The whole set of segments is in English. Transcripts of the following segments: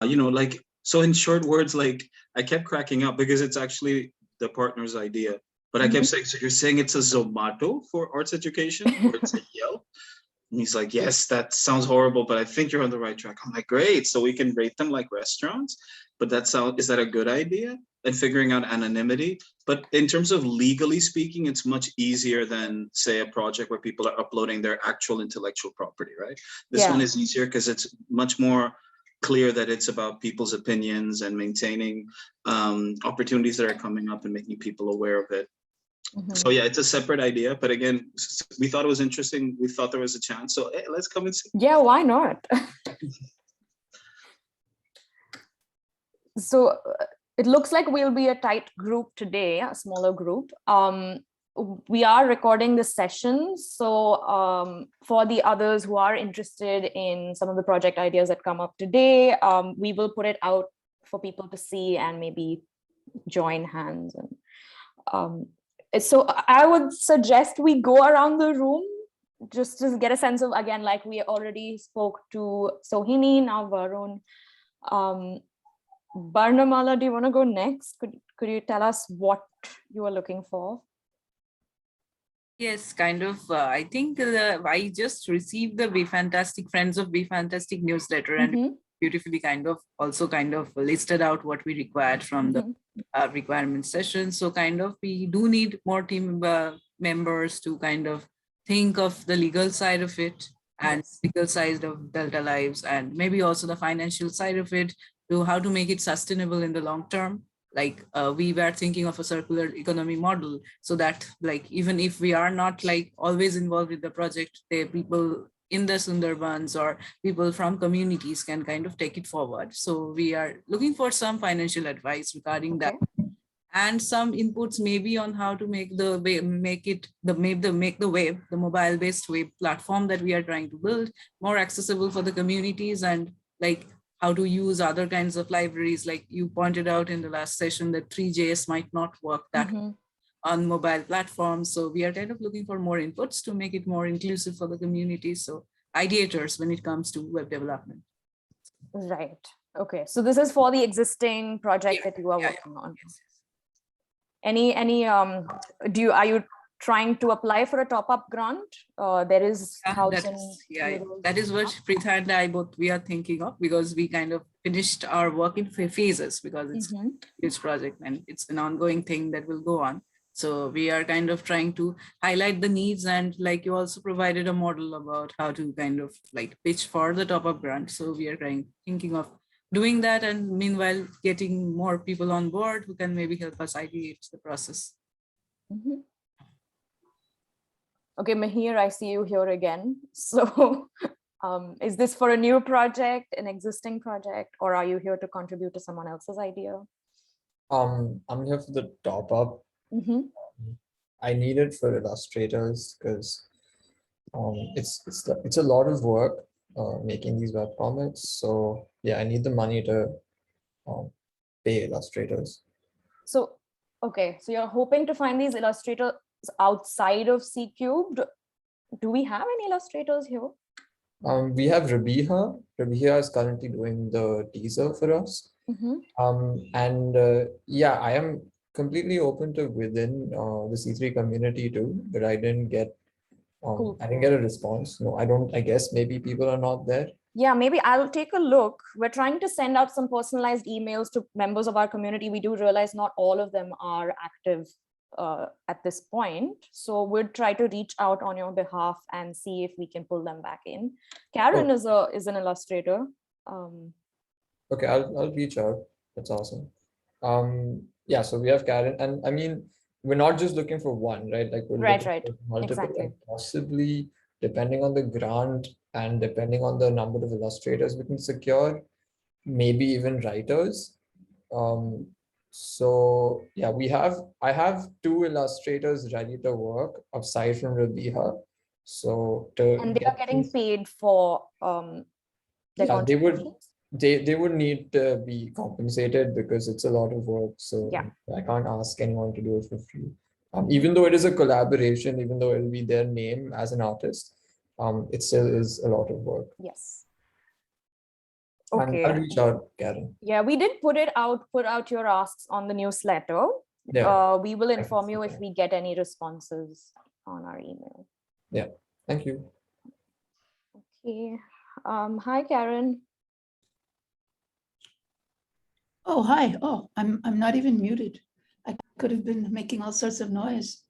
like, so in short words, like I kept cracking up because it's actually the partner's idea. But I kept saying, so you're saying it's a Zomato for arts education or it's a Yelp? And he's like, yes, that sounds horrible, but I think you're on the right track. I'm like, great. So we can rate them like restaurants, but is that a good idea? And figuring out anonymity. But in terms of legally speaking, it's much easier than, say, a project where people are uploading their actual intellectual property, right? This one is easier because it's much more clear that it's about people's opinions and maintaining opportunities that are coming up and making people aware of it. So yeah, it's a separate idea, but again, we thought it was interesting. We thought there was a chance, so hey, let's come and see. Yeah, why not? So it looks like we'll be a tight group today, a smaller group. We are recording this session, so for the others who are interested in some of the project ideas that come up today, we will put it out for people to see and maybe join hands. And so I would suggest we go around the room just to get a sense of, again, like we already spoke to Sohini, now Varun. Barnamala, do you want to go next? Could you tell us what you are looking for? Yes, kind of. I think I just received the Be Fantastic Friends of Be Fantastic newsletter, and beautifully also listed out what we required from the requirement session. So we do need more team members to think of the legal side of it and legal side of Delta Lives, and maybe also the financial side of it, to how to make it sustainable in the long term. Like we were thinking of a circular economy model, so that even if we are not always involved with the project, the people in the Sundarbans or people from communities can take it forward. So we are looking for some financial advice regarding that, and some inputs maybe on how to make the web, the mobile-based web platform that we are trying to build, more accessible for the communities, and how to use other kinds of libraries. Like you pointed out in the last session that 3JS might not work that on mobile platforms. So we are looking for more inputs to make it more inclusive for the community. So ideators when it comes to web development. Right. Okay. So this is for the existing project that you are working on. Yes. Are you trying to apply for a top-up grant? There is that is what Pritha and I we are thinking of, because we finished our work in phases, because it's a huge project and it's an ongoing thing that will go on. So we are trying to highlight the needs, and you also provided a model about how to pitch for the top-up grant. So we are thinking of doing that, and meanwhile getting more people on board who can maybe help us ideate the process. Okay, Mahir, I see you here again. So is this for a new project, an existing project, or are you here to contribute to someone else's idea? I'm here for the top up. I need it for illustrators because it's a lot of work making these web comics. So yeah, I need the money to pay illustrators. So okay, so you're hoping to find these illustrators outside of C Cubed. Do we have any illustrators here? We have Rabiha. Rabiha is currently doing the teaser for us. Yeah, I am completely open to within the C3 community too, but I didn't get I didn't get a response. No, I guess maybe people are not there. Yeah, maybe I'll take a look. We're trying to send out some personalized emails to members of our community. We do realize not all of them are active at this point. So we'll try to reach out on your behalf and see if we can pull them back in. Karen is an illustrator. Okay, I'll reach out. That's awesome. Yeah, so we have Karen, and I mean, we're not just looking for one, right? We're right, for multiple, exactly. and possibly depending on the grant and depending on the number of illustrators we can secure, maybe even writers. So yeah, I have 2 illustrators ready to work aside from Rabiha. So and they are getting paid for their contributions? They would need to be compensated because it's a lot of work. So yeah. I can't ask anyone to do it for free. Even though it is a collaboration, even though it'll be their name as an artist, it still is a lot of work. Yes. Okay. I'll reach out, Karen. Yeah, we did put out your asks on the newsletter. Yeah. We will inform see you if that. we get any responses on our email. Yeah. Thank you. Okay. Hi, Karen. Oh, hi. Oh, I'm not even muted. I could have been making all sorts of noise.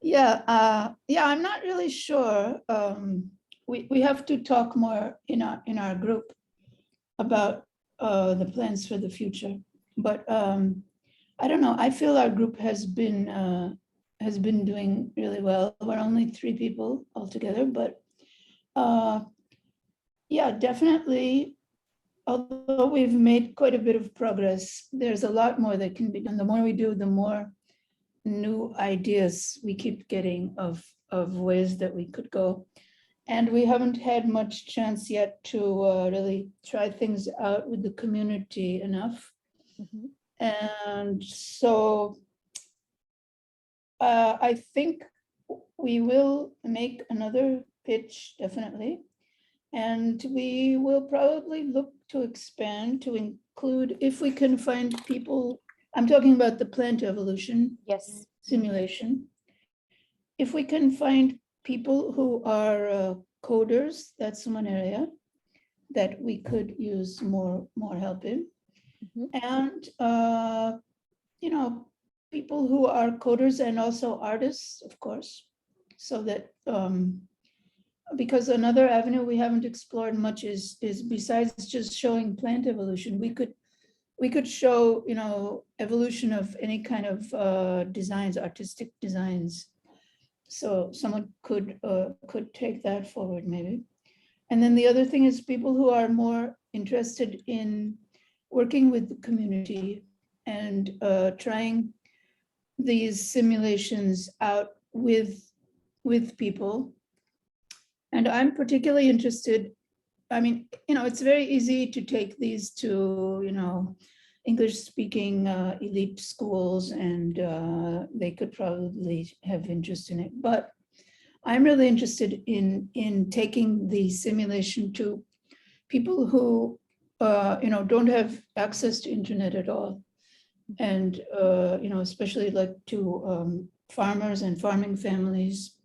Yeah, I'm not really sure. We have to talk more in our group about the plans for the future. But I don't know. I feel our group has been doing really well. We're only 3 people altogether, but yeah, definitely. Although we've made quite a bit of progress, there's a lot more that can be done. The more we do, the more new ideas we keep getting of ways that we could go. And we haven't had much chance yet to really try things out with the community enough. Mhm. And so I think we will make another pitch, definitely. And we will probably look to expand to include, if we can find people, I'm talking about the plant evolution Yes. simulation. If we can find people who are coders, that's one area that we could use more help in. Mhm. And, you know, people who are coders and also artists, of course, so that, because another avenue we haven't explored much is besides just showing plant evolution, we could show, you know, evolution of any kind of designs, artistic designs. So someone could take that forward maybe. And then the other thing is people who are more interested in working with the community and trying these simulations out with people. And I'm particularly interested, I mean, you know, it's very easy to take these to, you know, English-speaking elite schools, and they could probably have interest in it. But I'm really interested in taking the simulation to people who, you know, don't have access to internet at all, and you know, especially like to farmers and farming families,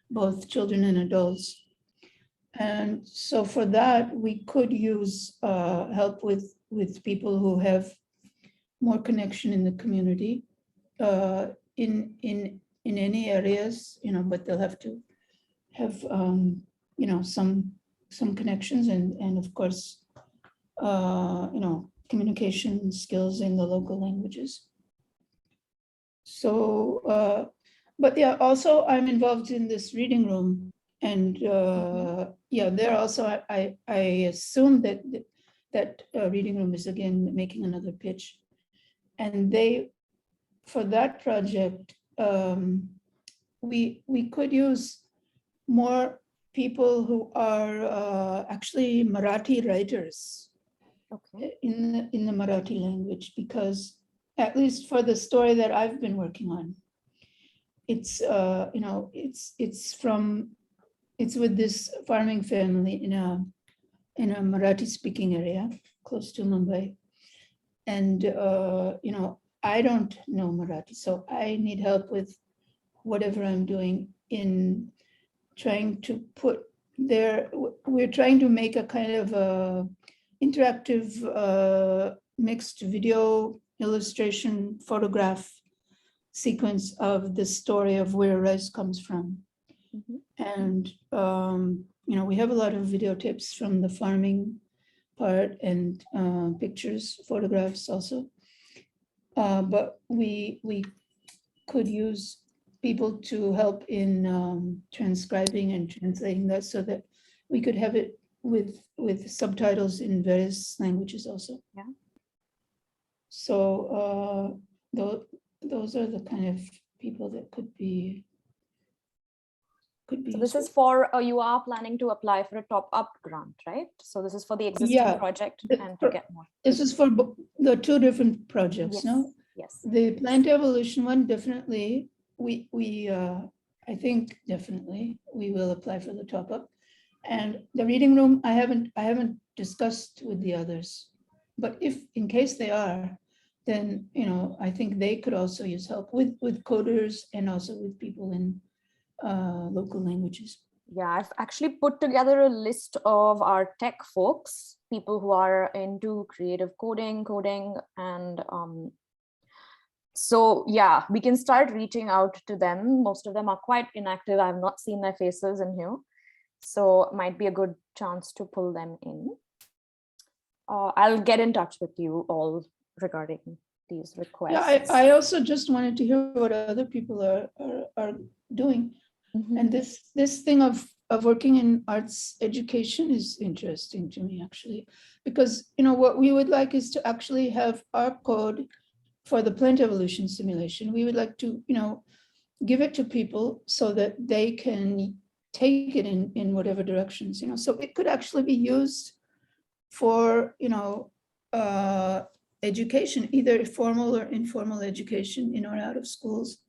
both children and adults. And so for that, we could use help with people who have more connection in the community in any areas, you know, but they'll have to have, you know, some connections and of course, you know, communication skills in the local languages. So, but yeah, also I'm involved in this reading room. And yeah, there also, I assume that reading room is again making another pitch. And they, for that project, we could use more people who are actually Marathi writers in the Marathi language, because at least for the story that I've been working on, it's you know, it's with this farming family in a Marathi speaking area close to Mumbai. And you know, I don't know Marathi, so I need help with whatever I'm doing in trying to put there. We're trying to make a kind of a interactive mixed video illustration photograph sequence of the story of where rice comes from. And you know, we have a lot of videotapes from the farming part and pictures, photographs also. But we could use people to help in transcribing and translating that, so that we could have it with subtitles in various languages also. Yeah. So those are the kind of people that could be. So this is for, you are planning to apply for a top-up grant, right? So this is for the existing project and to get more. This is for the 2 different projects, Yes. no? Yes. The plant evolution one, definitely, we I think definitely we will apply for the top-up. And the reading room, I haven't discussed with the others, but if in case they are, then I think they could also use help with coders and also with people in local languages. Yeah, I've actually put together a list of our tech folks, people who are into creative coding, and so yeah, we can start reaching out to them. Most of them are quite inactive. I've not seen their faces in here, so it might be a good chance to pull them in. I'll get in touch with you all regarding these requests. Yeah, I also just wanted to hear what other people are doing. Mhm. And this thing of working in arts education is interesting to me, actually, because what we would like is to actually have our code for the plant evolution simulation. We would like to give it to people so that they can take it in whatever directions, so it could actually be used for education, either formal or informal education in or out of schools,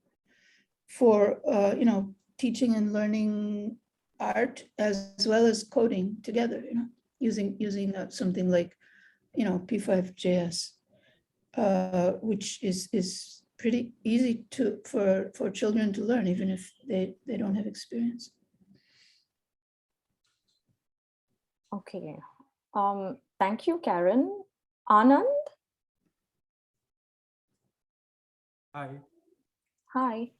for teaching and learning art as well as coding together, using something like P5JS, which is pretty easy for children to learn, even if they don't have experience. Okay. Thank you, Karen. Anand? Hi. Hi.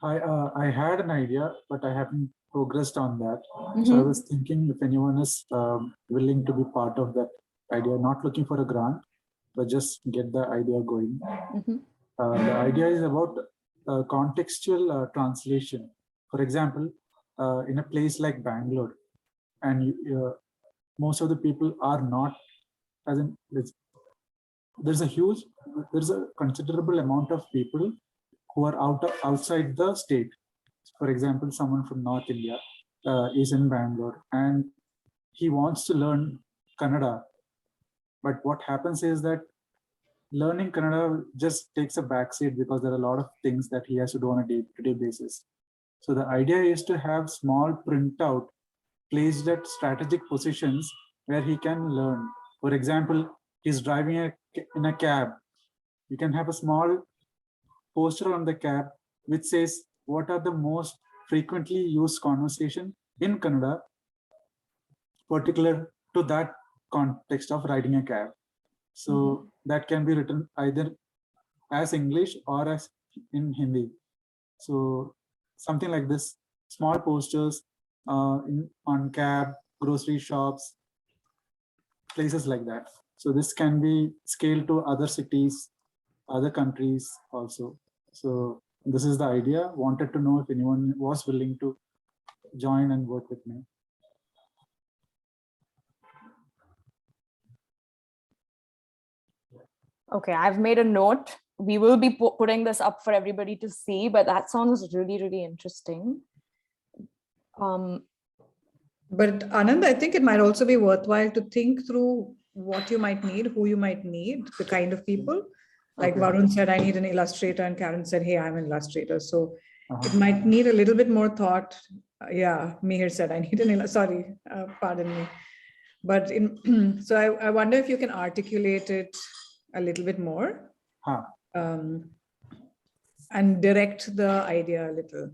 I had an idea, but I haven't progressed on that. So I was thinking if anyone is willing to be part of that idea, not looking for a grant, but just get the idea going. The idea is about contextual translation. For example, in a place like Bangalore, and most of the people are not, as in, there's a considerable amount of people who are outside the state. For example, someone from North India is in Bangalore and he wants to learn Kannada. But what happens is that learning Kannada just takes a backseat because there are a lot of things that he has to do on a day-to-day basis. So the idea is to have small printout placed at strategic positions where he can learn. For example, he's driving in a cab. You can have a small poster on the cab which says what are the most frequently used conversation in Kannada, particular to that context of riding a cab. So that can be written either as English or as in Hindi. So something like this, small posters on cab, grocery shops, places like that. So this can be scaled to other cities, other countries also. So this is the idea. Wanted to know if anyone was willing to join and work with me. Okay, I've made a note. We will be putting this up for everybody to see, but that sounds really, really interesting. But Anand, I think it might also be worthwhile to think through what you might need, who you might need, the kind of people. Like Varun said, I need an illustrator, and Karen said, hey, I'm an illustrator. So it might need a little bit more thought. Yeah, Mihir said, I need an sorry, pardon me. But so I wonder if you can articulate it a little bit more and direct the idea a little.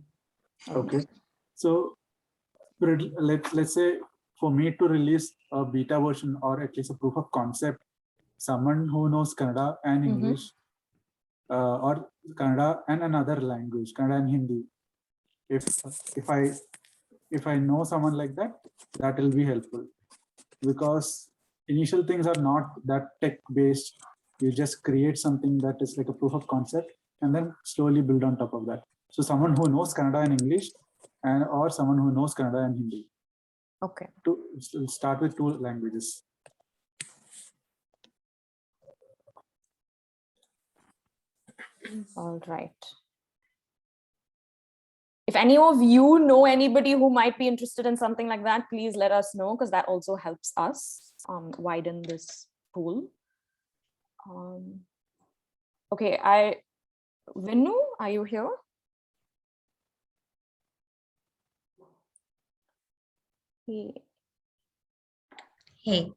Okay. So let's say for me to release a beta version or at least a proof of concept, someone who knows Kannada and English or Kannada and another language, Kannada and Hindi. If I know someone like that, that will be helpful, because initial things are not that tech based. You just create something that is like a proof of concept and then slowly build on top of that. So someone who knows Kannada and English, and or someone who knows Kannada and Hindi. Okay. To start with 2 languages. All right. If any of you know anybody who might be interested in something like that, please let us know, because that also helps us widen this pool. Okay, Vinu, are you here? Hey,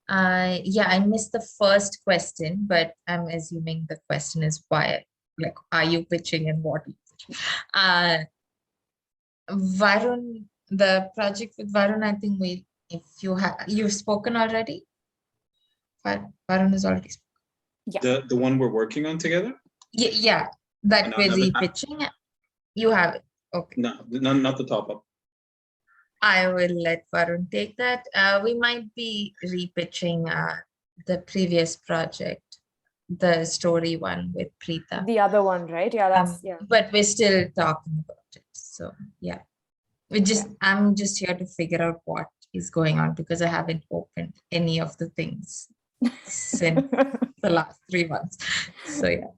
yeah, I missed the first question, but I'm assuming the question is why, like, are you pitching and what? Uh, Varun, the project with Varun, I think if you've spoken already. Varun has already spoken. Yeah. The one we're working on together? Yeah, that No, we're no, pitching. You have it. Okay. No, not the top up. I will let Varun take that. We might be repitching the previous project, the story one with Preeta. The other one, right? Yeah, that's yeah. But we're still talking about it. So yeah, I'm just here to figure out what is going on because I haven't opened any of the things since the last 3 months. So yeah.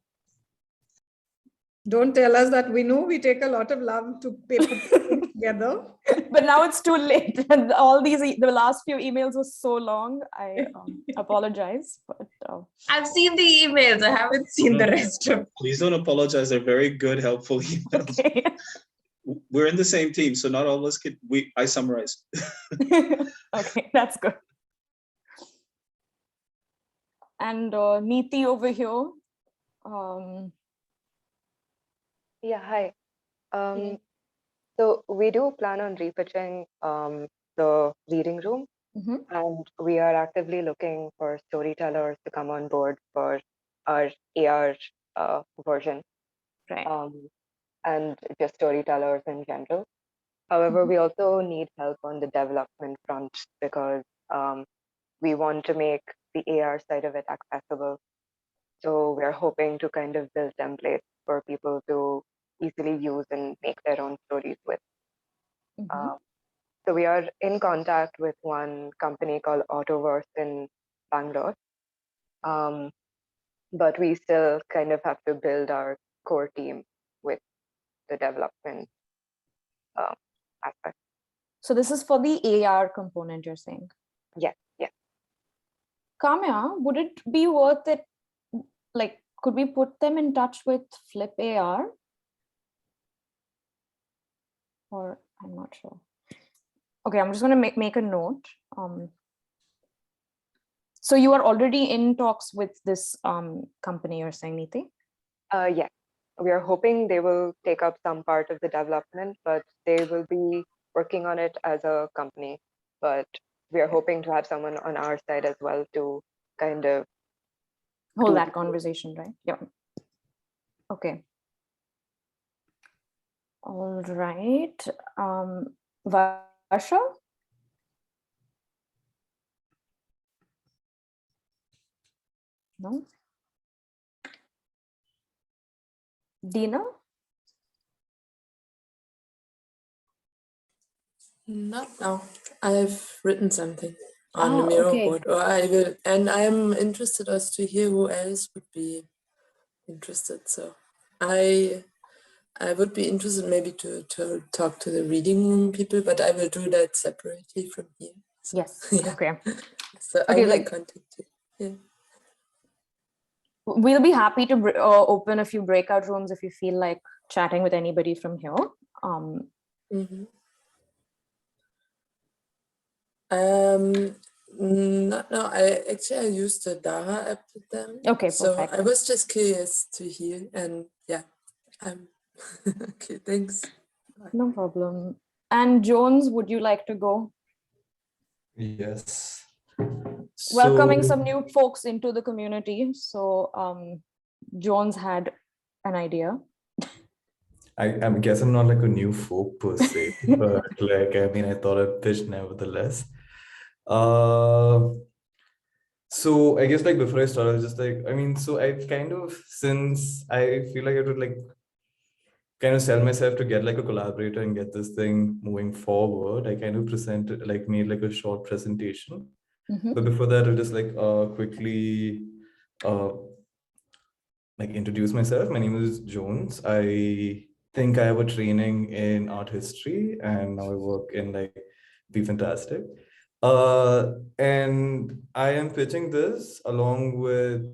Don't tell us that we know we take a lot of love to put things together. But now it's too late. And all the last few emails were so long. I apologize. But I've seen the emails. I haven't seen the rest of. Please don't apologize. They're very good, helpful emails. Okay. We're in the same team, so not all of us could. I summarize. Okay, that's good. And Neeti over here. Yeah, hi. So we do plan on repitching the reading room, and we are actively looking for storytellers to come on board for our AR version, right? And just storytellers in general. However, we also need help on the development front because we want to make the AR side of it accessible. So we're hoping to kind of build templates for people to easily use and make their own stories with. So we are in contact with one company called Autoverse in Bangalore. But we still kind of have to build our core team with the development aspect. So this is for the AR component you're saying? Yeah. Kamya, would it be worth it? Like, could we put them in touch with Flip AR? Or I'm not sure. Okay, I'm just going to make a note. So you are already in talks with this company you're saying, Neeti? Yeah, we are hoping they will take up some part of the development, but they will be working on it as a company. But we are hoping to have someone on our side as well to kind of hold that conversation, right? Yeah. Okay. All right. Varsha? No? Dina? Not now. I've written something on the Miro board, or I will, and I'm interested as to hear who else would be interested. So I would be interested maybe to talk to the reading room people, but I will do that separately from here. So, yes. Yeah. Okay. So I will contact you. Yeah. We'll be happy to open a few breakout rooms if you feel like chatting with anybody from here. No, I used the Jaaga app with them. Okay, so perfect. I was just curious to hear, and yeah, okay, thanks. No problem. And Jones, would you like to go? Yes. Welcoming some new folks into the community. So Jones had an idea. I guess I'm not like a new folk per se, but like, I mean, I thought I'd pitch nevertheless. So I guess like before I start, I was just like, I mean, so I've kind of, since I feel like I would like kind of sell myself to get like a collaborator and get this thing moving forward, I kind of made like a short presentation. But before that, I'll just like quickly like introduce myself. My name is Jones. I think I have a training in art history and now I work in like Be Fantastic. And I am pitching this along with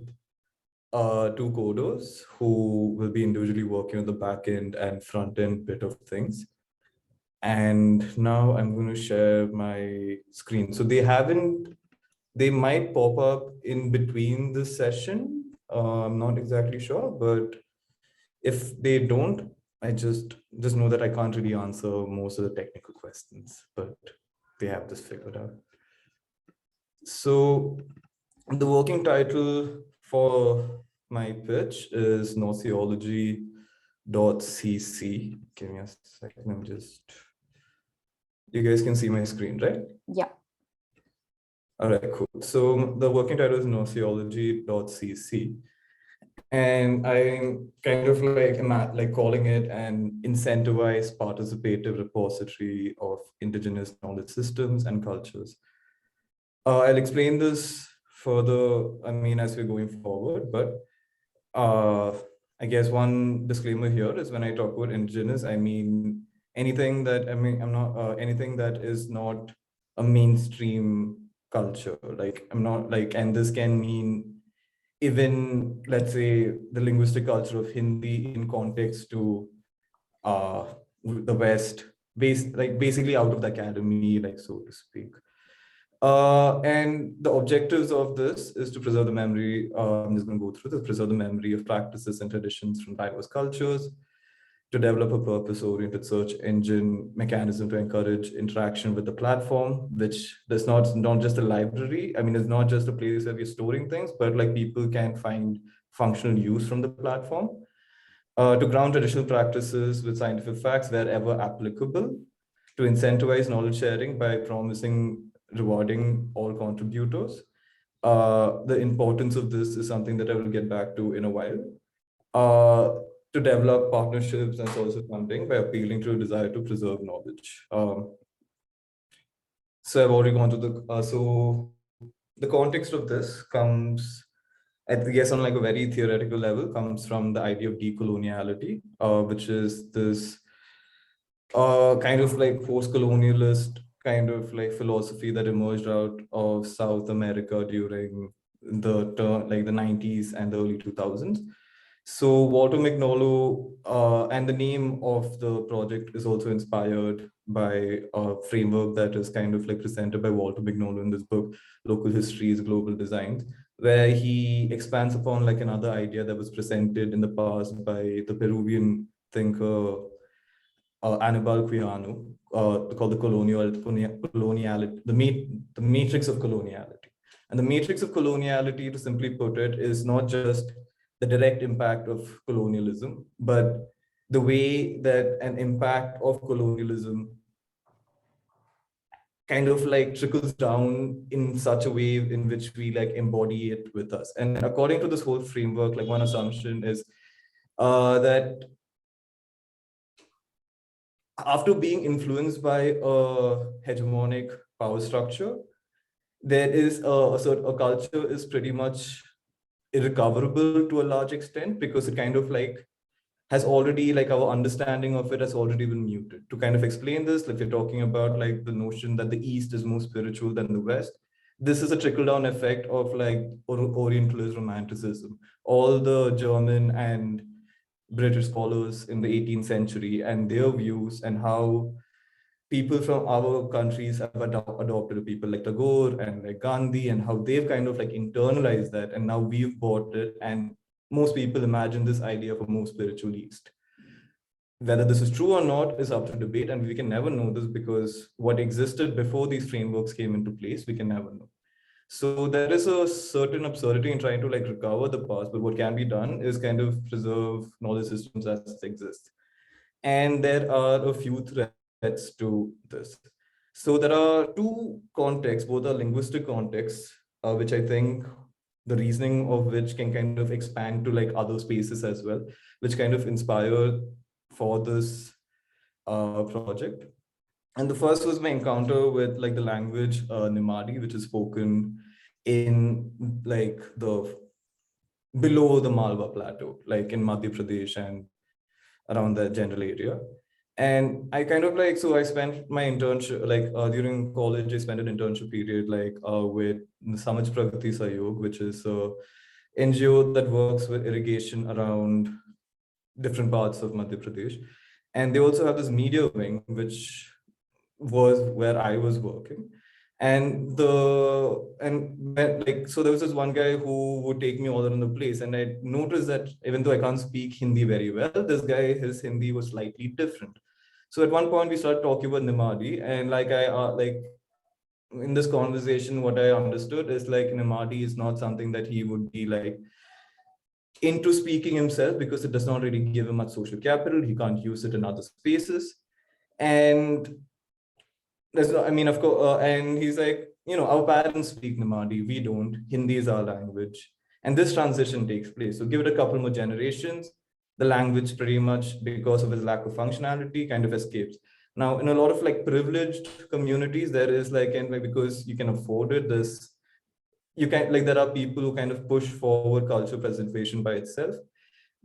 two coders who will be individually working on the back end and front end bit of things. And now I'm going to share my screen. So they might pop up in between the session. I'm not exactly sure, but if they don't, I just know that I can't really answer most of the technical questions, but they have this figured out. So the working title for my pitch is Gnoseology.cc. Give me a second. You guys can see my screen, right? Yeah. All right, cool. So the working title is Gnoseology.cc. And I'm kind of like calling it an incentivized participative repository of indigenous knowledge systems and cultures. I'll explain this further, as we're going forward, but I guess one disclaimer here is when I talk about indigenous, I mean anything that anything that is not a mainstream culture. Like I'm not like, and this can mean even, let's say, the linguistic culture of Hindi in context to the West, basically out of the academy, like so to speak. And the objectives of this is to preserve the memory. I'm just going to go through this: preserve the memory of practices and traditions from diverse cultures, to develop a purpose-oriented search engine mechanism to encourage interaction with the platform, which does not just a library. It's not just a place where we're storing things, but like people can find functional use from the platform. To ground traditional practices with scientific facts wherever applicable, to incentivize knowledge sharing by promising rewarding all contributors. The importance of this is something that I will get back to in a while. To develop partnerships and sources of funding by appealing to a desire to preserve knowledge. So I've already gone to so the context of this comes, I guess, on like a very theoretical level, comes from the idea of decoloniality, which is this kind of like post-colonialist kind of like philosophy that emerged out of South America during the 90s and the early 2000s. So Walter Mignolo, and the name of the project is also inspired by a framework that is kind of like presented by Walter Mignolo in this book, Local Histories, Global Designs, where he expands upon like another idea that was presented in the past by the Peruvian thinker Anibal Quijano, called the coloniality, the matrix of coloniality. And the matrix of coloniality, to simply put it, is not just the direct impact of colonialism, but the way that an impact of colonialism kind of like trickles down in such a way in which we like embody it with us. And according to this whole framework, like one assumption is that after being influenced by a hegemonic power structure, there is a culture is pretty much irrecoverable to a large extent, because it kind of like has already, like our understanding of it has already been muted. To kind of explain this, if you're talking about like the notion that the East is more spiritual than the West, this is a trickle-down effect of like Orientalist romanticism. All the German and British scholars in the 18th century and their views, and how people from our countries have adopted people like Tagore and like Gandhi, and how they've kind of like internalized that, and now we've bought it, and most people imagine this idea of a more spiritual East. Whether this is true or not is up to debate, and we can never know this, because what existed before these frameworks came into place, we can never know. So there is a certain absurdity in trying to like recover the past, but what can be done is kind of preserve knowledge systems as they exist. And there are a few threats to this. So there are two contexts, both are linguistic contexts, which I think the reasoning of which can kind of expand to like other spaces as well, which kind of inspire for this project. And the first was my encounter with like the language Nimadi, which is spoken in like the below the Malwa plateau, like in Madhya Pradesh and around that general area. And I kind of like, so I spent my internship, like during college, I spent an internship period like with Samaj Pragati Sayog, which is NGO that works with irrigation around different parts of Madhya Pradesh. And they also have this media wing, which was where I was working. And so there was this one guy who would take me all around the place, and I noticed that even though I can't speak Hindi very well, this guy, his Hindi was slightly different. So at one point we started talking about Nimadi, and in this conversation, what I understood is like Nimadi is not something that he would be like into speaking himself, because it does not really give him much social capital. He can't use it in other spaces. And of course, and he's like, our parents speak Nimadi, we don't. Hindi is our language. And this transition takes place. So give it a couple more generations, the language pretty much, because of its lack of functionality, kind of escapes. Now, in a lot of like privileged communities, there is because you can afford it, there are people who kind of push forward culture preservation by itself.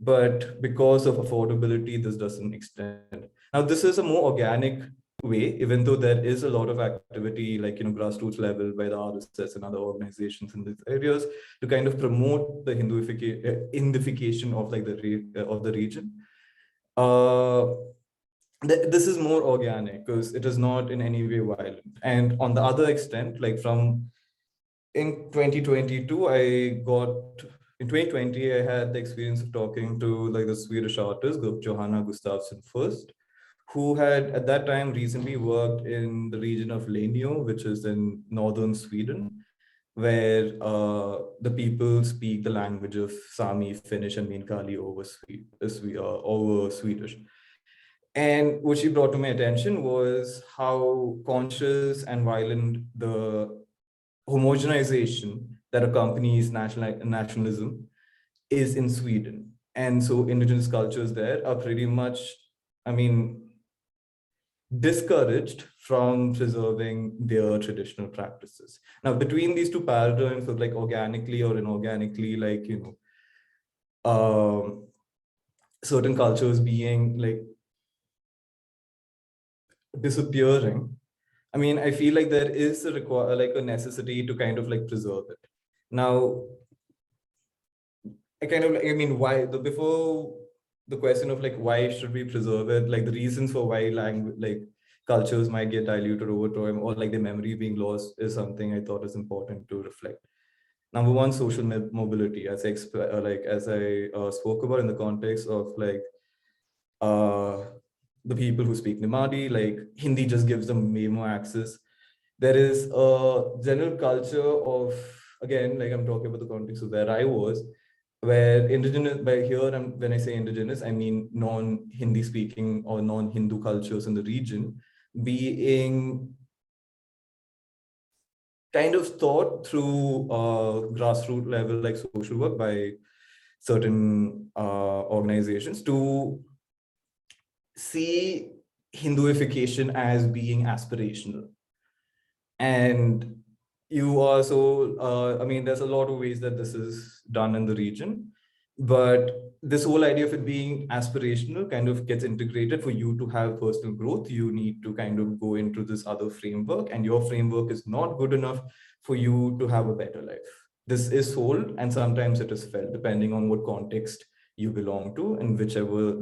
But because of affordability, this doesn't extend. Now, this is a more organic way, even though there is a lot of activity, grassroots level by the RSS and other organizations in these areas to kind of promote the Hindification of the region. This is more organic because it is not in any way violent. And on the other extent, in 2022, in 2020, I had the experience of talking to the Swedish artist, Johanna Gustafsson first, who had at that time recently worked in the region of Lenio, which is in northern Sweden, where the people speak the language of Sami, Finnish, and Meänkieli over Swedish. And what she brought to my attention was how conscious and violent the homogenization that accompanies nationalism is in Sweden. And so indigenous cultures there are pretty much, discouraged from preserving their traditional practices. Now, between these two paradigms of organically or inorganically, certain cultures being disappearing, I feel like there is a necessity to kind of preserve it. Now, why before the question of why should we preserve it, the reasons for why cultures might get diluted over time, or the memory being lost, is something I thought is important to reflect. Number one, social mobility, as I spoke about in the context of the people who speak Nimadi, Hindi just gives them way more access. There is a general culture of, again, I'm talking about the context of where I was, where indigenous, when I say indigenous, I mean non-Hindi speaking or non-Hindu cultures in the region being kind of thought through grassroots level, social work by certain organizations to see Hinduification as being aspirational. And you also, there's a lot of ways that this is done in the region, but this whole idea of it being aspirational kind of gets integrated. For you to have personal growth, you need to kind of go into this other framework, and your framework is not good enough for you to have a better life. This is sold, and sometimes it is felt, depending on what context you belong to and whichever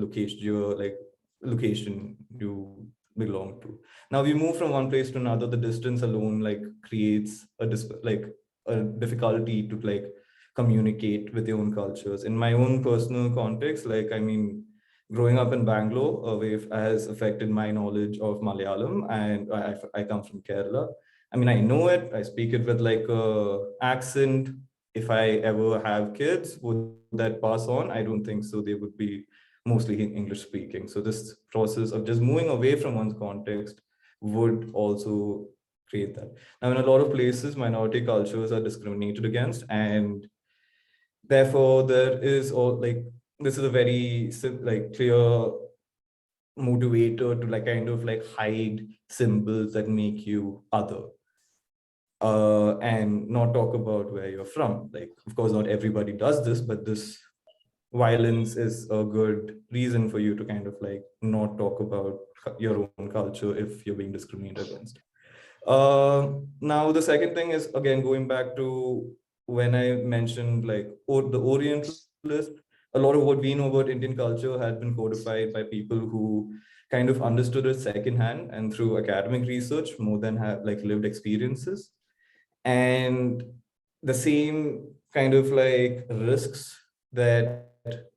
location you belong to. Now we move from one place to another. The distance alone creates a difficulty to communicate with your own cultures. In my own personal context, growing up in Bangalore has affected my knowledge of Malayalam, and I come from Kerala. I know it, I speak it with a accent. If I ever have kids, would that pass on? I don't think so. They would be mostly English speaking. So this process of just moving away from one's context would also create that. Now, in a lot of places, minority cultures are discriminated against, and therefore there is this is a very clear motivator to kind of hide symbols that make you other, and not talk about where you're from. Of course, not everybody does this, but this violence is a good reason for you to kind of not talk about your own culture if you're being discriminated against. Now, the second thing is, again, going back to when I mentioned like the Orientalist, a lot of what we know about Indian culture had been codified by people who kind of understood it secondhand and through academic research more than have like lived experiences. And the same kind of like risks that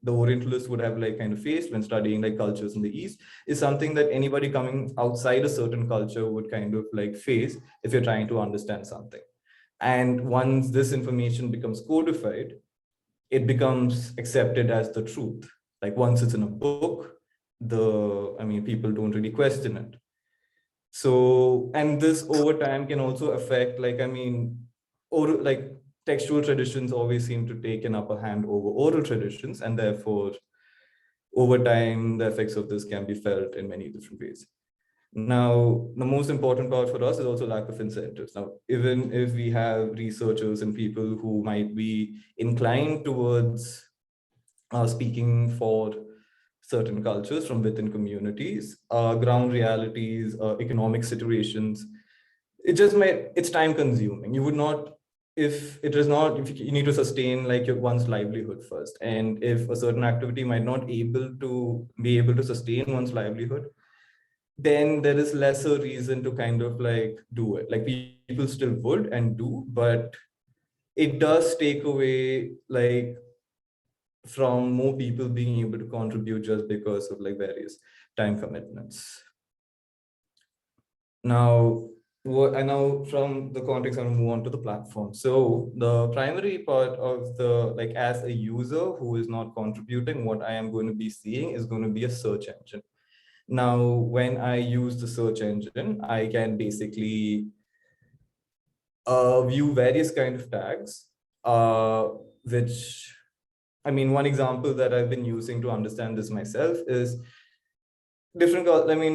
the Orientalists would have like kind of faced when studying like cultures in the East is something that anybody coming outside a certain culture would kind of like face if you're trying to understand something. And once this information becomes codified, it becomes accepted as the truth. Like once it's in a book, people don't really question it. So, and this over time can also affect, or like textual traditions always seem to take an upper hand over oral traditions, and therefore, over time, the effects of this can be felt in many different ways. Now, the most important part for us is also lack of incentives. Now, even if we have researchers and people who might be inclined towards speaking for certain cultures from within communities, ground realities, economic situations, it's time consuming. You would not, if you need to sustain like your one's livelihood first. And if a certain activity might not be able to sustain one's livelihood, then there is lesser reason to kind of like do it. Like people still would and do, but it does take away like from more people being able to contribute just because of like various time commitments. Now, from the context, I'm going to move on to the platform. So the primary part of like as a user who is not contributing, what I am going to be seeing is going to be a search engine. Now, when I use the search engine, I can basically view various kind of tags, which, one example that I've been using to understand this myself is different.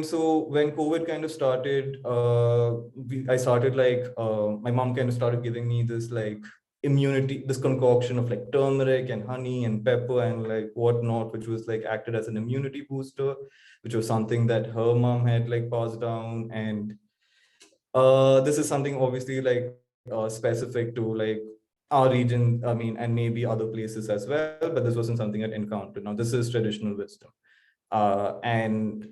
So when COVID kind of started, my mom kind of started giving me this like immunity, this concoction of like turmeric and honey and pepper and like whatnot, which was like acted as an immunity booster, which was something that her mom had like passed down. And this is something obviously like specific to like our region, and maybe other places as well, but this wasn't something I'd encountered. Now, this is traditional wisdom. And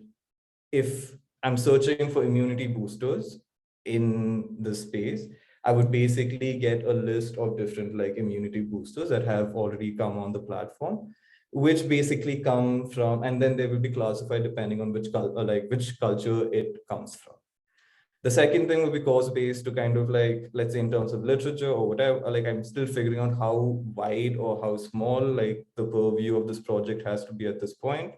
if I'm searching for immunity boosters in the space, I would basically get a list of different like immunity boosters that have already come on the platform, which basically come from, and then they will be classified depending on which culture it comes from. The second thing will be course-based to kind of like, let's say in terms of literature or whatever, like I'm still figuring out how wide or how small like the purview of this project has to be at this point.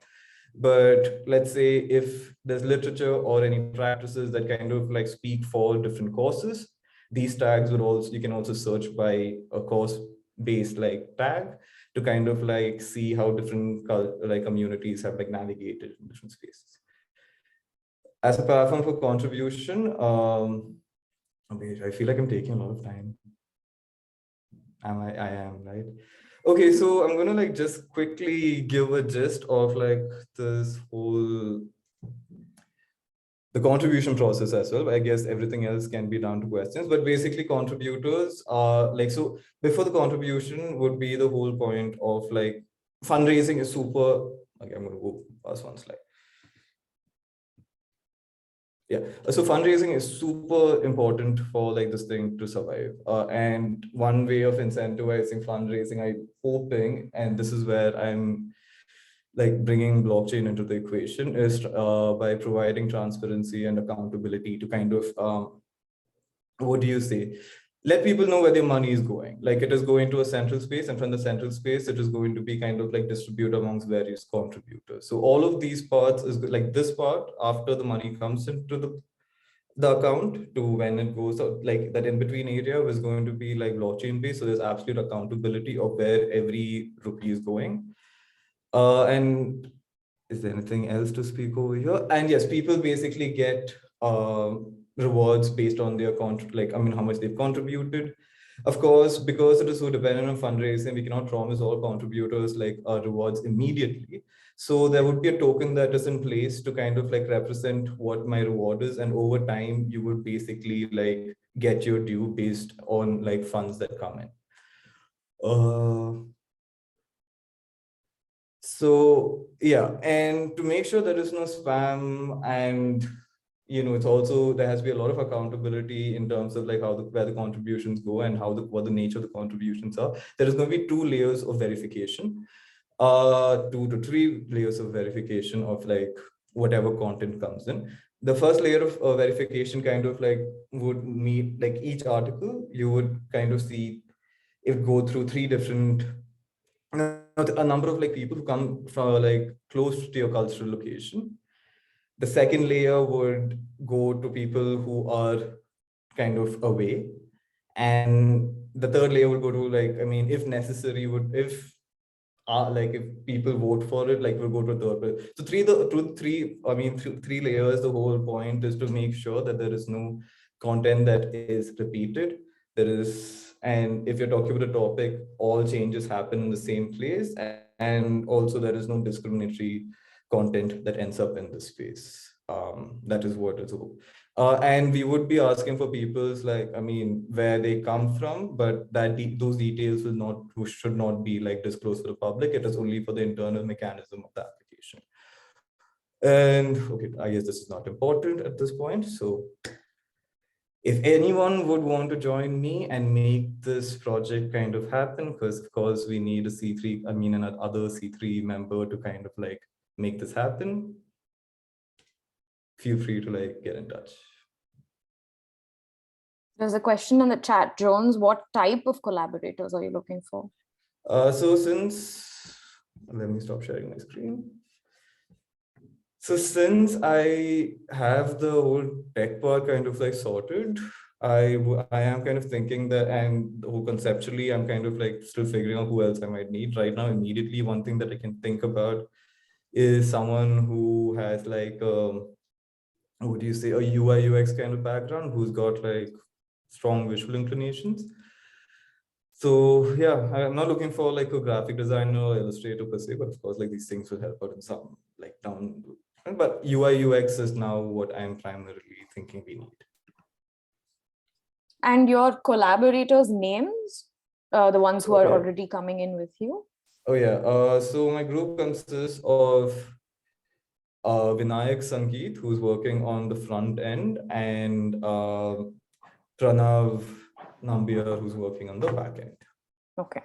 But let's say if there's literature or any practices that kind of like speak for different courses, these tags would also, you can also search by a course-based like tag to kind of like see how different like communities have like navigated in different spaces. As a platform for contribution, I feel like I'm taking a lot of time. I am, right? Okay, so I'm gonna like just quickly give a gist of like this whole, the contribution process as well. I guess everything else can be down to questions, but basically contributors are like, so before the contribution would be the whole point of like fundraising is super, okay, I'm gonna go past one slide. Yeah, so fundraising is super important for like this thing to survive. And one way of incentivizing fundraising, I'm hoping, and this is where I'm like bringing blockchain into the equation, is by providing transparency and accountability to kind of, what do you say? Let people know where their money is going. Like it is going to a central space, and from the central space, it is going to be kind of like distributed amongst various contributors. So all of these parts is like this part after the money comes into the account to when it goes out, like that in between area was going to be like blockchain based. So there's absolute accountability of where every rupee is going. And is there anything else to speak over here? And yes, people basically get rewards based on their how much they've contributed. Of course, because it is so dependent on fundraising, we cannot promise all contributors like rewards immediately. So there would be a token that is in place to kind of like represent what my reward is. And over time, you would basically like get your due based on like funds that come in. So yeah, and to make sure there is no spam, and it's also, there has to be a lot of accountability in terms of like where the contributions go and what the nature of the contributions are. There is going to be 2 layers of verification, 2 to 3 layers of verification of like whatever content comes in. The first layer of verification kind of like would meet like each article, you would kind of see it go through 3 different, a number of like people who come from like close to your cultural location. The second layer would go to people who are kind of away. And the third layer would go to like, I mean, if necessary, if people vote for it, like we'll go to a third layer. So three layers, the whole point is to make sure that there is no content that is repeated. And if you're talking about a topic, all changes happen in the same place. And also there is no discriminatory content that ends up in this space. That is what it's about. And we would be asking for people's where they come from, but those details should not be like disclosed to the public. It is only for the internal mechanism of the application. And okay, I guess this is not important at this point. So if anyone would want to join me and make this project kind of happen, because of course we need a C3, another C3 member to kind of like make this happen, feel free to like get in touch. There's a question in the chat, Jones, what type of collaborators are you looking for? Let me stop sharing my screen. So since I have the whole tech part kind of like sorted, I am kind of thinking that, and conceptually, I'm kind of like still figuring out who else I might need right now. Immediately, one thing that I can think about is someone who has like, what do you say, a UI UX kind of background, who's got like strong visual inclinations. So yeah, I'm not looking for like a graphic designer or illustrator per se, but of course, like these things will help out in some like down. But UI UX is now what I'm primarily thinking we need. And your collaborators' names, the ones who are already coming in with you? Oh yeah, so my group consists of Vinayak Sangeet, who's working on the front end, and Pranav Nambiar, who's working on the back end. Okay.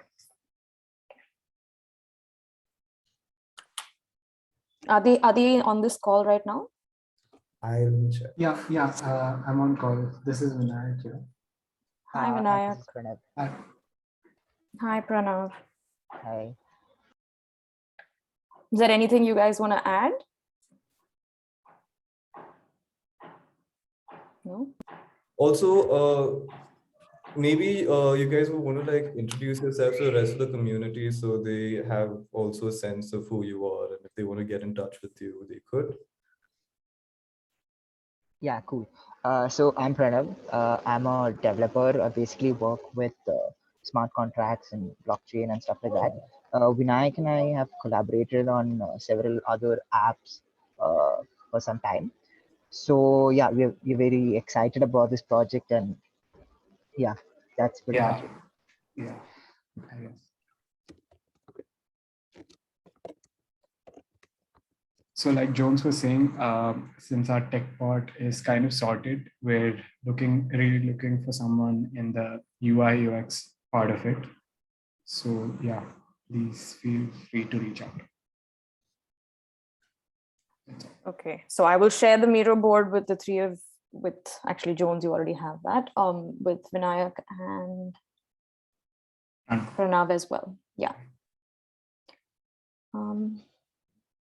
Are they on this call right now? I'll check. Yeah, I'm on call. This is Vinayak here. Hi, Vinayak. This is Pranav. Hi, Pranav. Hi. Is there anything you guys want to add? No? Also, maybe you guys would want to like introduce yourselves to the rest of the community so they have also a sense of who you are, and if they want to get in touch with you, they could. Yeah, cool. So I'm Pranav. I'm a developer. I basically work with smart contracts and blockchain and stuff like that. Vinayak and I have collaborated on several other apps for some time. So yeah, we're very excited about this project, and yeah, that's pretty much it. Yeah, I guess. So like Jones was saying, since our tech part is kind of sorted, we're really looking for someone in the UI UX part of it. So yeah, please feel free to reach out. Okay, so I will share the Miro board with the three of, actually Jones, you already have that, with Vinayak and Pranav as well. Yeah.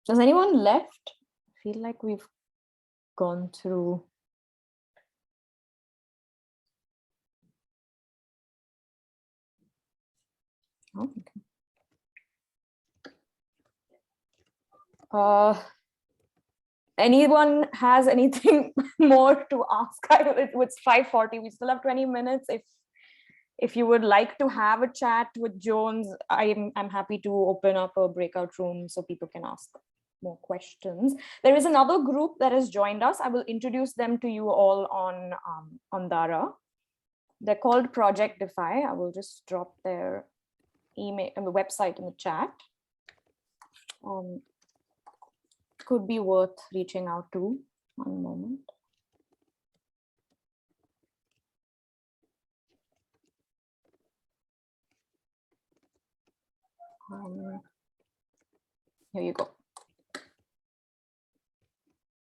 Does anyone left? I feel like we've gone through. Oh, okay. Anyone has anything more to ask? It's 5:40. We still have 20 minutes. If you would like to have a chat with Jones, I'm happy to open up a breakout room so people can ask more questions. There is another group that has joined us. I will introduce them to you all on Dara. They're called Project Defy. I will just drop their email and the website in the chat. Could be worth reaching out to. One moment. Here you go.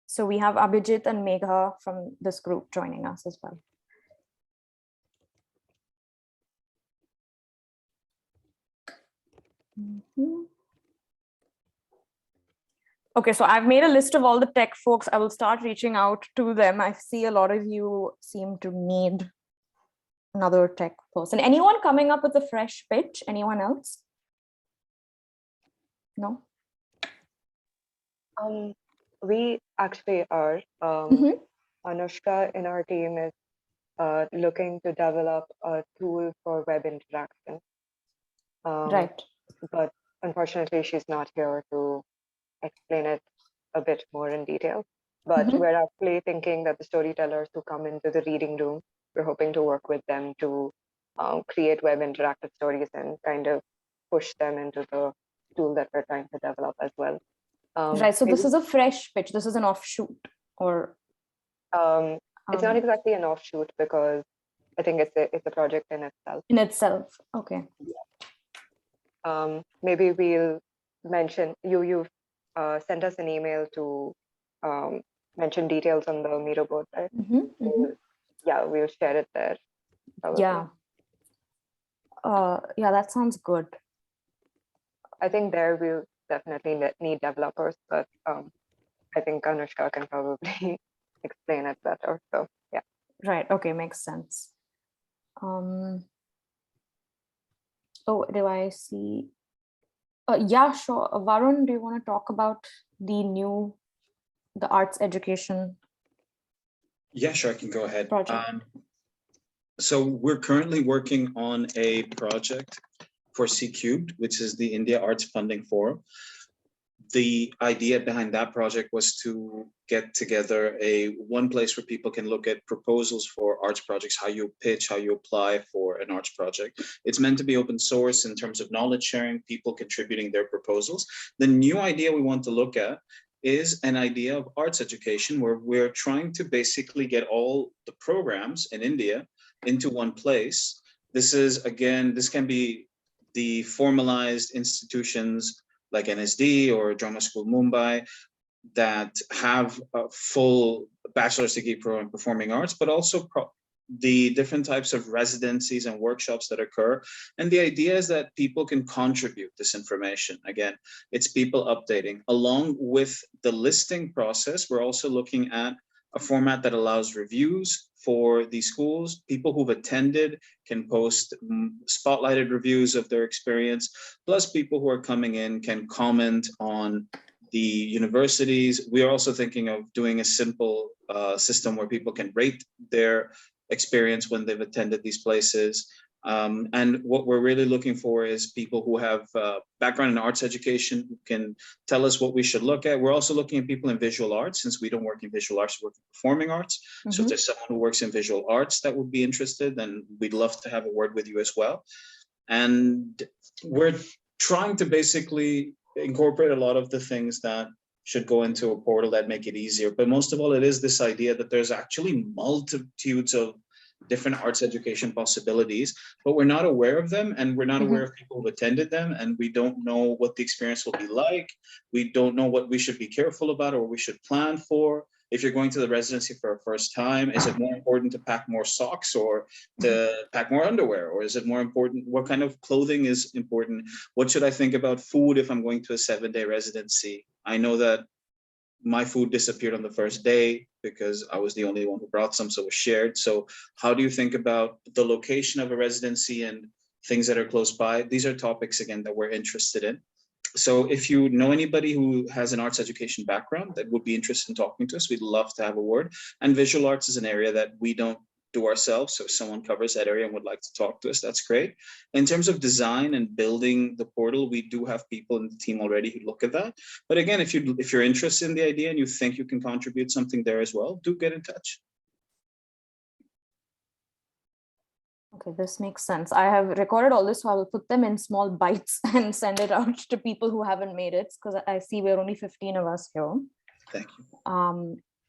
So we have Abhijit and Megha from this group joining us as well. Okay, so I've made a list of all the tech folks. I will start reaching out to them. I see a lot of you seem to need another tech person. Anyone coming up with a fresh pitch? Anyone else? No? We actually are. Anushka in our team is looking to develop a tool for web interaction. Right. But unfortunately, she's not here to explain it a bit more in detail. But we're actually thinking that the storytellers who come into the reading room, we're hoping to work with them to create web interactive stories and kind of push them into the tool that we're trying to develop as well. Right, so this is a fresh pitch. This is an offshoot, or it's not exactly an offshoot because I think it's a project in itself. In itself, okay. Maybe we'll mention you've sent us an email to mention details on the Miro board, right? Yeah, we'll share it there. Probably. Yeah. Yeah, that sounds good. I think there we'll definitely need developers, but I think Anushka can probably explain it better. So yeah. Right. Okay, makes sense. Oh, do I see? Yeah, sure. Varun, do you want to talk about the arts education? Yeah, sure. I can go ahead. Project. So we're currently working on a project for C Cubed, which is the India Arts Funding Forum. The idea behind that project was to get together one place where people can look at proposals for arts projects, how you pitch, how you apply for an arts project. It's meant to be open source in terms of knowledge sharing, people contributing their proposals. The new idea we want to look at is an idea of arts education, where we're trying to basically get all the programs in India into one place. This is, again, this can be the formalized institutions like NSD or Drama School Mumbai that have a full bachelor's degree program in performing arts, but also the different types of residencies and workshops that occur. And the idea is that people can contribute this information. Again, it's people updating. Along with the listing process, we're also looking at a format that allows reviews for these schools. People who've attended can post spotlighted reviews of their experience, plus people who are coming in can comment on the universities. We are also thinking of doing a simple system where people can rate their experience when they've attended these places. And what we're really looking for is people who have background in arts education, who can tell us what we should look at. We're also looking at people in visual arts, since we don't work in visual arts, we work in performing arts. So if there's someone who works in visual arts that would be interested, then we'd love to have a word with you as well. And we're trying to basically incorporate a lot of the things that should go into a portal that make it easier. But most of all, it is this idea that there's actually multitudes of different arts education possibilities, but we're not aware of them, and we're not aware of people who've attended them, and we don't know what the experience will be like. We don't know what we should be careful about or we should plan for. If you're going to the residency for a first time, is it more important to pack more socks or to pack more underwear? Or is it more important, what kind of clothing is important? What should I think about food if I'm going to a 7-day residency? I know that my food disappeared on the first day because I was the only one who brought some, so it was shared. So how do you think about the location of a residency and things that are close by? These are topics, again, that we're interested in. So if you know anybody who has an arts education background that would be interested in talking to us, we'd love to have a word. And visual arts is an area that we don't do ourselves. So if someone covers that area and would like to talk to us, that's great. In terms of design and building the portal, we do have people in the team already who look at that. But again, if you're interested in the idea and you think you can contribute something there as well, do get in touch. Okay, this makes sense. I have recorded all this, so I will put them in small bites and send it out to people who haven't made it, because I see we're only 15 of us here. Thank you.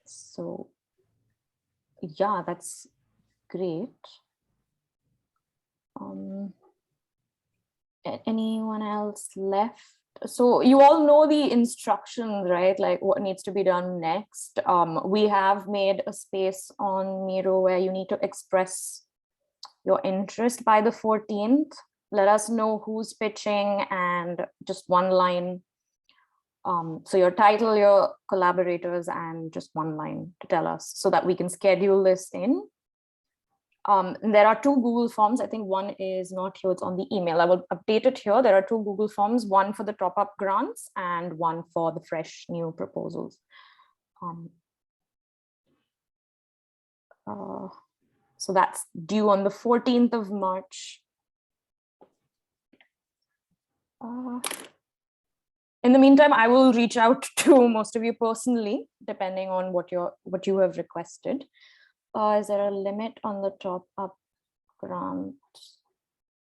So yeah, that's great. Anyone else left? So you all know the instructions, right? Like what needs to be done next. We have made a space on Miro where you need to express your interest by the 14th. Let us know who's pitching and just one line. So your title, your collaborators, and just one line to tell us so that we can schedule this in. There are 2 Google Forms. I think one is not here, it's on the email. I will update it here. There are 2 Google Forms, one for the top-up grants and one for the fresh new proposals. So that's due on the 14th of March. In the meantime, I will reach out to most of you personally, depending on what you have requested. Is there a limit on the top-up grant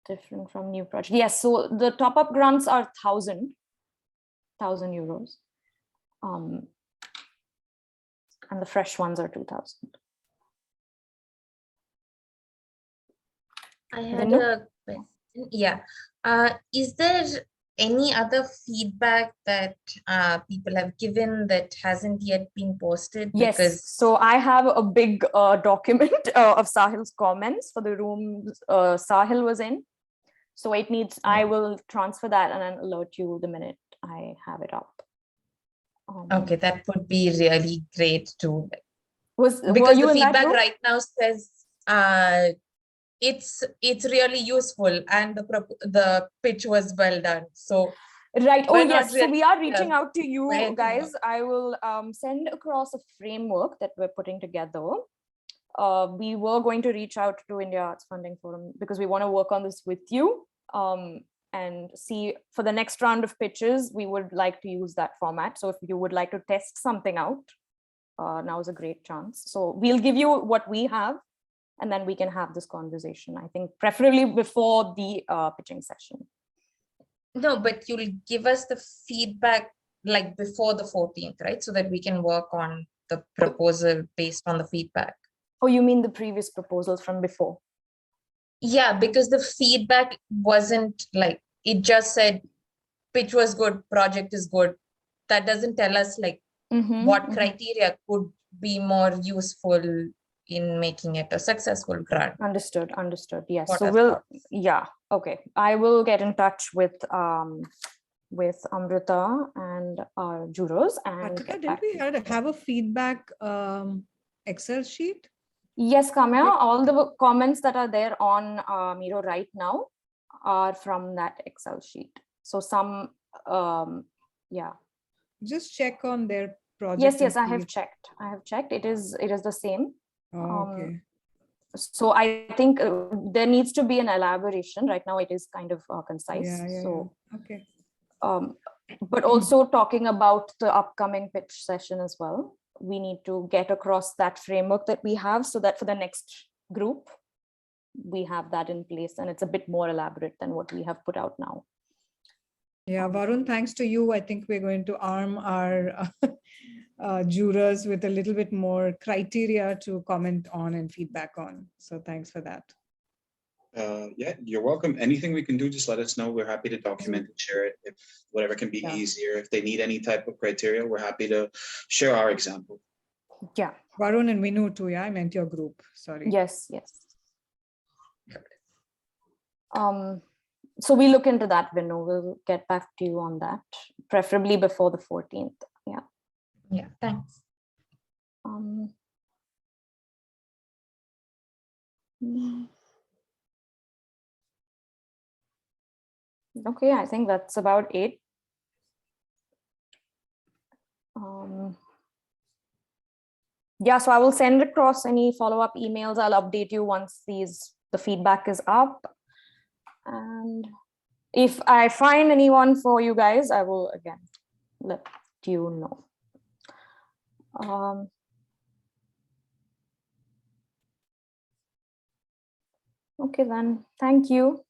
different from new project? Yes, so the top-up grants are 1,000 euros. And the fresh ones are 2,000. I had a question. Yeah. Is there any other feedback that people have given that hasn't yet been posted? Yes, because so I have a big document of Sahil's comments for the room Sahil was in. So it needs, I will transfer that and then alert you the minute I have it up. Okay, that would be really great too. Were Because you the in that feedback group? right now says it's really useful and the pitch was well done. So right. Oh we're not yes, so really we are reaching out to you where to guys. I will send across a framework that we're putting together. We were going to reach out to India Arts Funding Forum because we want to work on this with you and see for the next round of pitches, we would like to use that format. So if you would like to test something out, now is a great chance. So we'll give you what we have and then we can have this conversation, I think, preferably before the pitching session. No, but you'll give us the feedback like before the 14th, right? So that we can work on the proposal based on the feedback. Oh, you mean the previous proposals from before? Yeah, because the feedback wasn't like, it just said pitch was good, project is good. That doesn't tell us like what criteria could be more useful in making it a successful grant. Understood. Yes. So we'll, yeah, okay. I will get in touch with Amrita and our jurors and didn't we have a feedback Excel sheet? Yes, Kamya, all the comments that are there on Miro right now are from that Excel sheet. So some, yeah. Just check on their project. Yes, I have checked. It is the same. Oh, okay. So I think there needs to be an elaboration. Right now it is kind of concise. Yeah. Okay. But also talking about the upcoming pitch session as well. We need to get across that framework that we have so that for the next group, we have that in place and it's a bit more elaborate than what we have put out now. Yeah, Varun, thanks to you, I think we're going to arm our jurors with a little bit more criteria to comment on and feedback on. So thanks for that. Yeah, you're welcome. Anything we can do, just let us know. We're happy to document and share it. If whatever can be easier. If they need any type of criteria, we're happy to share our example. Yeah. Varun and Vinu too, yeah? I meant your group, sorry. Yes. So we look into that, Vinu. We'll get back to you on that, preferably before the 14th. Yeah. Yeah, thanks. Okay, I think that's about it. Yeah, so I will send across any follow-up emails. I'll update you once the feedback is up. And if I find anyone for you guys, I will again let you know. Okay, then. Thank you.